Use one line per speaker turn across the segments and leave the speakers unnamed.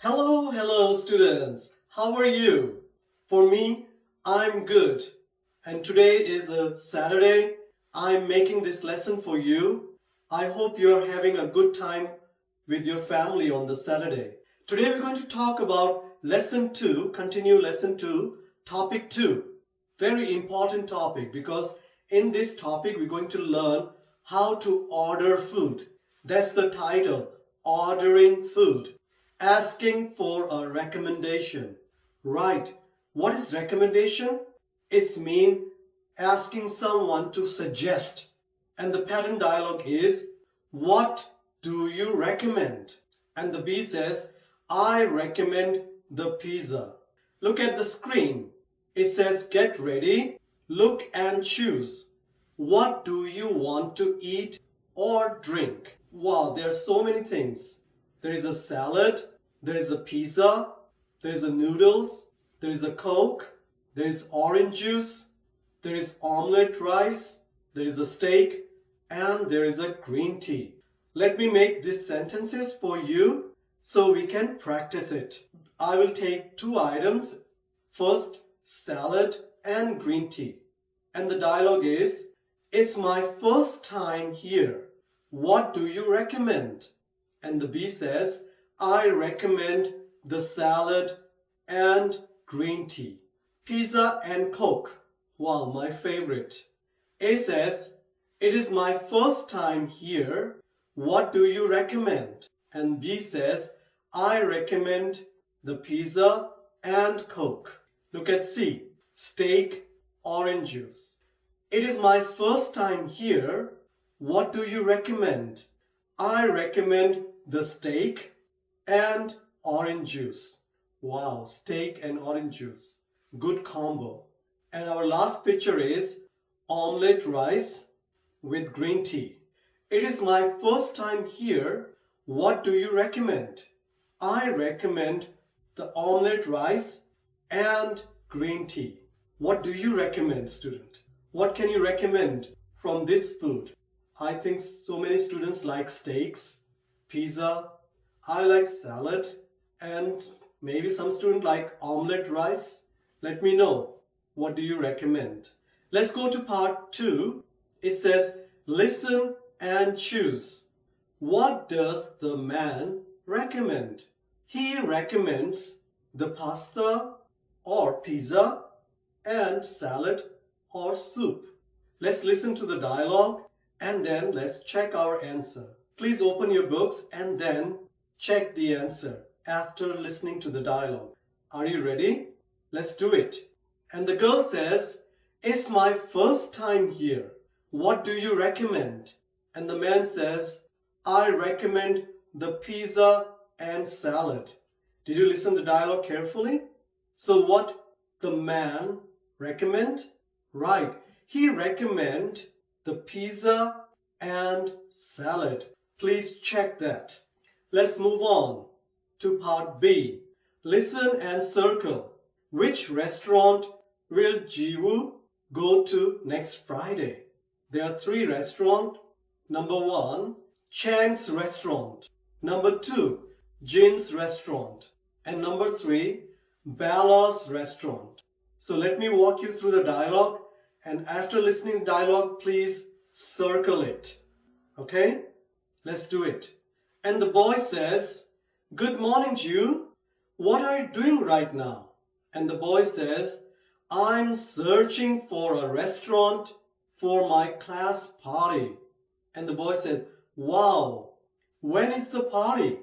Hello students. How are you? For me, I'm good. And today is a Saturday. I'm making this lesson for you. I hope you're having a good time with your family on the Saturday. Today we're going to talk about lesson 2, continue lesson 2, topic 2. Very important topic because in this topic we're going to learn how to order food. That's the title, ordering food. Asking for a recommendation. Right. What is recommendation? It's mean asking someone to suggest. And the pattern dialogue is, what do you recommend? And the B says, I recommend the pizza. Look at the screen. It says, get ready, look and choose. What do you want to eat or drink? Wow, there are so many things. There is a salad, there is a pizza, there is a noodles, there is a Coke, there is orange juice, there is omelette rice, there is a steak, and there is a green tea. Let me make these sentences for you so we can practice it. I will take 2 items, first salad and green tea. And the dialogue is, it's my first time here. What do you recommend? And the B says, I recommend the salad and green tea. Pizza and Coke. Wow, my favorite. A says, it is my first time here. What do you recommend? And B says, I recommend the pizza and Coke. Look at C. Steak, orange juice. It is my first time here. What do you recommend? I recommend the steak and orange juice. Wow, steak and orange juice. Good combo. And our last picture is omelette rice with green tea. It is my first time here. What do you recommend? I recommend the omelette rice and green tea. What do you recommend, student? What can you recommend from this food? I think so many students like steaks, pizza. I like salad, and maybe some students like omelette rice. Let me know. What do you recommend? Let's go to part 2. It says, listen and choose. What does the man recommend? He recommends the pasta or pizza and salad or soup. Let's listen to the dialogue and then let's check our answer. Please open your books and then check the answer after listening to the dialogue. Are you ready? Let's do it. And the girl says, it's my first time here. What do you recommend? And the man says, I recommend the pizza and salad. Did you listen to the dialogue carefully? So what the man recommend? Right. He recommend the pizza and salad. Please check that. Let's move on to part B. Listen and circle. Which restaurant will Jiwoo go to next Friday? There are 3 restaurants. Number 1, Chang's restaurant. Number 2, Jin's restaurant. And number 3, Bella's restaurant. So let me walk you through the dialogue, and after listening to the dialogue, please circle it. Okay? Let's do it. And the boy says, good morning, Jiwoo. What are you doing right now? And the boy says, I'm searching for a restaurant for my class party. And the boy says, wow, when is the party?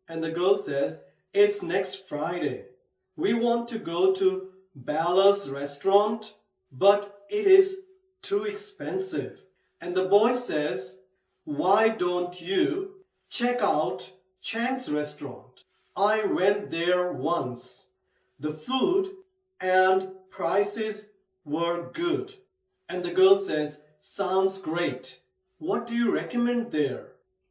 And the girl says, it's next Friday. We want to go to Bella's restaurant, but it is too expensive. And the boy says, why don't you check out Chang's restaurant? I went there once. The food and prices were good. And the girl says, sounds great. What do you recommend there?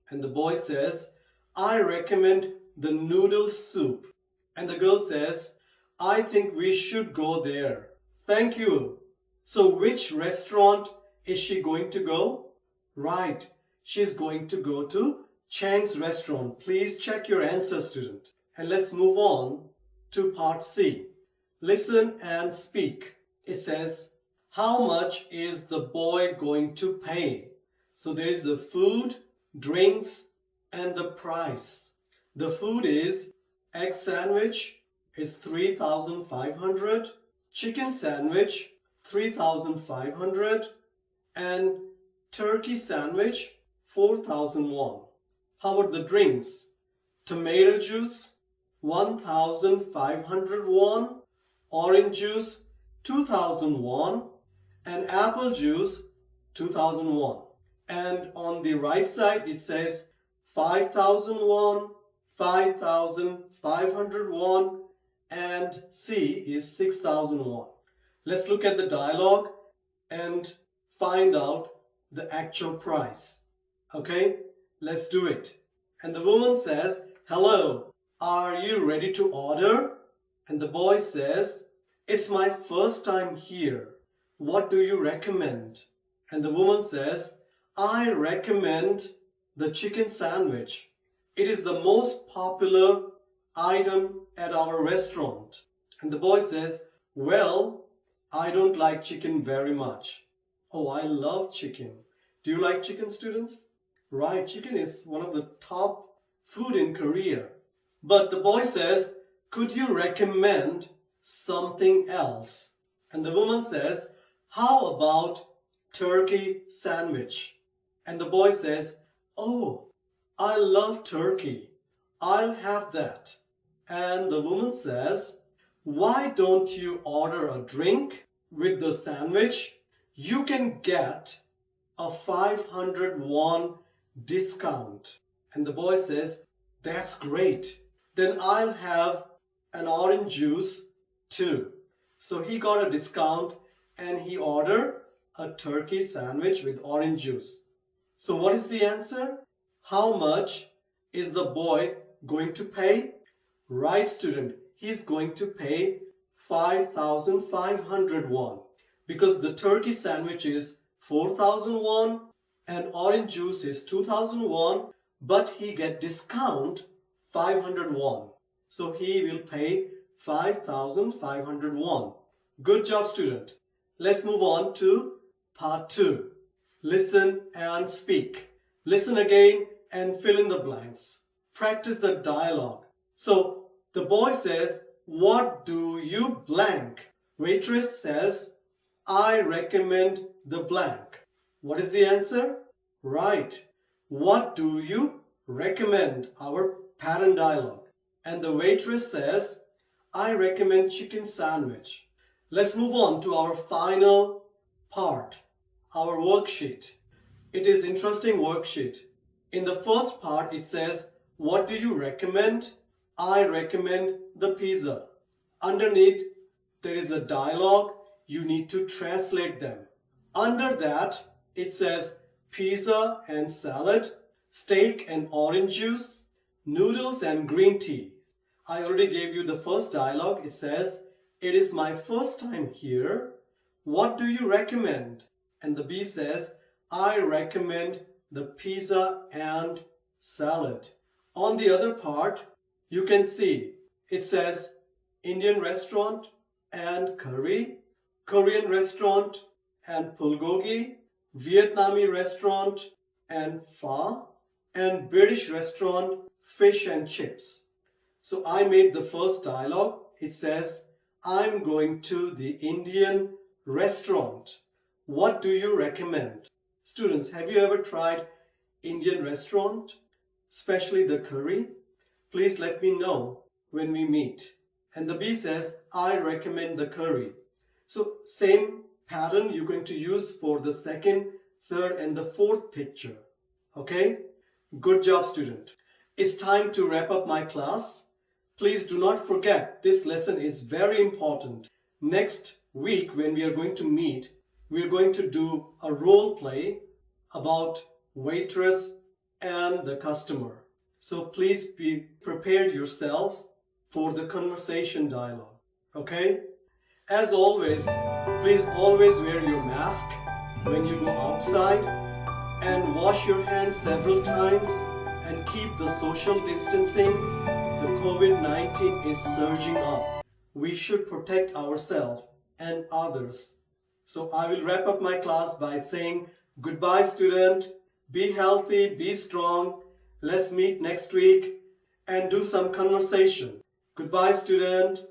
And the boy says, I recommend the noodle soup. And the girl says, I think we should go there. Thank you. So which restaurant is she going to go? Right, she's going to go to Chang's restaurant. Please check your answer, student. And let's move on to part C. Listen and speak. It says, how much is the boy going to pay? So there is the food, drinks, and the price. The food is egg sandwich is 3,500, chicken sandwich 3,500, and turkey sandwich 4,001. How about the drinks? Tomato juice 1,501, orange juice 2,001, and apple juice 2,001. And on the right side it says 5,001, 5,501, and C is 6,001. Let's look at the dialogue and find out the actual price. Okay, let's do it. And the woman says, hello, are you ready to order? And the boy says, it's my first time here. What do you recommend? And the woman says, I recommend the chicken sandwich. It is the most popular item at our restaurant. And the boy says, well, I don't like chicken very much. Oh, I love chicken. Do you like chicken, students? Right, chicken is one of the top food in Korea. But the boy says, could you recommend something else? And the woman says, how about turkey sandwich? And the boy says, oh, I love turkey. I'll have that. And the woman says, why don't you order a drink with the sandwich? You can get a 501 discount. And the boy says, that's great. Then I'll have an orange juice too. So he got a discount and he ordered a turkey sandwich with orange juice. So what is the answer? How much is the boy going to pay? Right, student, he's going to pay 5,501 because the turkey sandwich is 4,001 and orange juice is 2,001, but he get discount 501. So he will pay 5,501. Good job, student. Let's move on to part 2. Listen and speak. Listen again and fill in the blanks. Practice the dialogue. So the boy says, what do you blank? Waitress says, I recommend the blank. What is the answer? Right. What do you recommend? Our pattern dialogue. And the waitress says, I recommend chicken sandwich. Let's move on to our final part, our worksheet. It is interesting worksheet. In the first part, it says, what do you recommend? I recommend the pizza. Underneath, there is a dialogue. You need to translate them. Under that, it says pizza and salad, steak and orange juice, noodles and green tea. I already gave you the first dialogue. It says, it is my first time here. What do you recommend? And the B says, I recommend the pizza and salad. On the other part, you can see it says Indian restaurant and curry, Korean restaurant and bulgogi, Vietnamese restaurant and pho, and British restaurant fish and chips. So I made the first dialogue. It says, I'm going to the Indian restaurant. What do you recommend? Students, have you ever tried Indian restaurant, especially the curry? Please let me know when we meet. And the B says, I recommend the curry. So same pattern you're going to use for the second, third, and the fourth picture. Okay? Good job, student. It's time to wrap up my class. Please do not forget, this lesson is very important. Next week, when we are going to meet, we are going to do a role play about waitress and the customer. So please be prepared yourself for the conversation dialogue. Okay? As always, please always wear your mask when you go outside and wash your hands several times and keep the social distancing, the COVID-19 is surging up. We should protect ourselves and others. So I will wrap up my class by saying goodbye, student. Be healthy, be strong. Let's meet next week and do some conversation. Goodbye, student.